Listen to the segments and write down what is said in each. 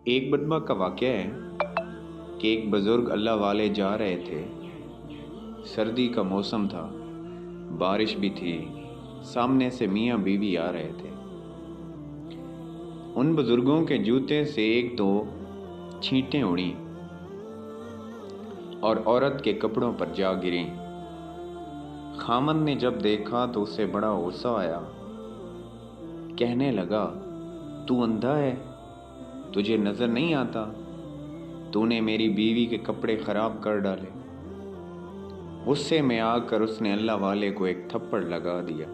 ایک بدمع کا واقعہ ہے کہ ایک بزرگ اللہ والے جا رہے تھے۔ سردی کا موسم تھا، بارش بھی تھی، سامنے سے میاں بیوی آ رہے تھے۔ ان بزرگوں کے جوتے سے ایک دو چھینٹیں اڑیں اور عورت کے کپڑوں پر جا گریں۔ خامند نے جب دیکھا تو اسے بڑا غصہ آیا۔ کہنے لگا، تو اندھا ہے؟ تجھے نظر نہیں آتا؟ تو نے میری بیوی کے کپڑے خراب کر ڈالے۔ غصے میں آ کر اس نے اللہ والے کو ایک تھپڑ لگا دیا۔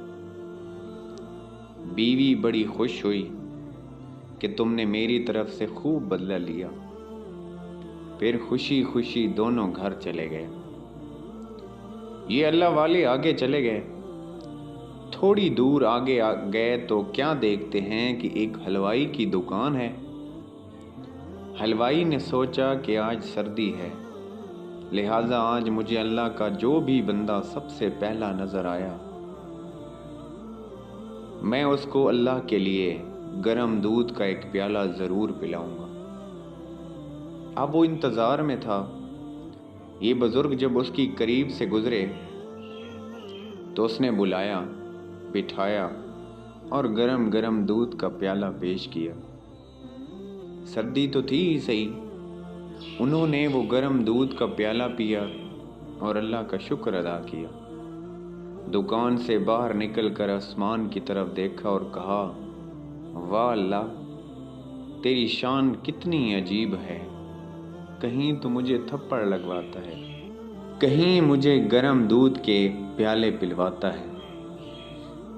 بیوی بڑی خوش ہوئی کہ تم نے میری طرف سے خوب بدلہ لیا۔ پھر خوشی خوشی دونوں گھر چلے گئے۔ یہ اللہ والے آگے چلے گئے۔ تھوڑی دور آگے گئے تو کیا دیکھتے ہیں کہ ایک حلوائی کی دکان ہے۔ حلوائی نے سوچا کہ آج سردی ہے، لہٰذا آج مجھے اللہ کا جو بھی بندہ سب سے پہلا نظر آیا، میں اس کو اللہ کے لیے گرم دودھ کا ایک پیالہ ضرور پلاؤں گا۔ اب وہ انتظار میں تھا۔ یہ بزرگ جب اس کی قریب سے گزرے تو اس نے بلایا، بٹھایا اور گرم گرم دودھ کا پیالہ پیش کیا۔ سردی تو تھی ہی صحیح، انہوں نے وہ گرم دودھ کا پیالہ پیا اور اللہ کا شکر ادا کیا۔ دکان سے باہر نکل کر آسمان کی طرف دیکھا اور کہا، واہ اللہ، تیری شان کتنی عجیب ہے، کہیں تو مجھے تھپڑ لگواتا ہے، کہیں مجھے گرم دودھ کے پیالے پلواتا ہے۔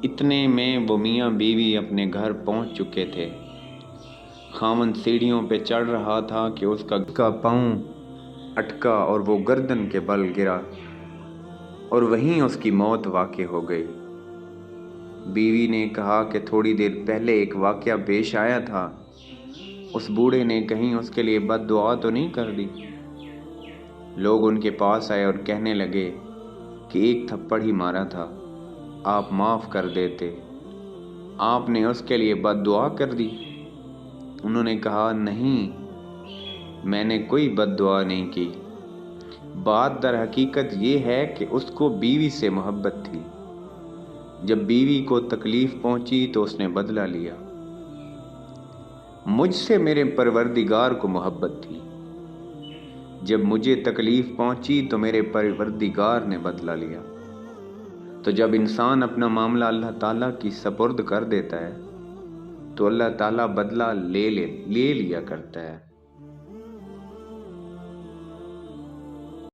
اتنے میں وہ میاں بیوی اپنے گھر پہنچ چکے تھے۔ خامند سیڑھیوں پہ چڑھ رہا تھا کہ اس کا پاؤں اٹکا اور وہ گردن کے بل گرا اور وہیں اس کی موت واقع ہو گئی۔ بیوی نے کہا کہ تھوڑی دیر پہلے ایک واقعہ پیش آیا تھا، اس بوڑھے نے کہیں اس کے لیے بد دعا تو نہیں کر دی؟ لوگ ان کے پاس آئے اور کہنے لگے کہ ایک تھپڑ ہی مارا تھا، آپ معاف کر دیتے، آپ نے اس کے لیے بد دعا کر دی۔ انہوں نے کہا، نہیں، میں نے کوئی بد دعا نہیں کی، بات در حقیقت یہ ہے کہ اس کو بیوی سے محبت تھی۔ جب بیوی کو تکلیف پہنچی تو اس نے بدلہ لیا۔ مجھ سے میرے پروردگار کو محبت تھی، جب مجھے تکلیف پہنچی تو میرے پروردگار نے بدلہ لیا۔ تو جب انسان اپنا معاملہ اللہ تعالیٰ کی سپرد کر دیتا ہے تو اللہ تعالیٰ بدلہ لے لیا کرتا ہے۔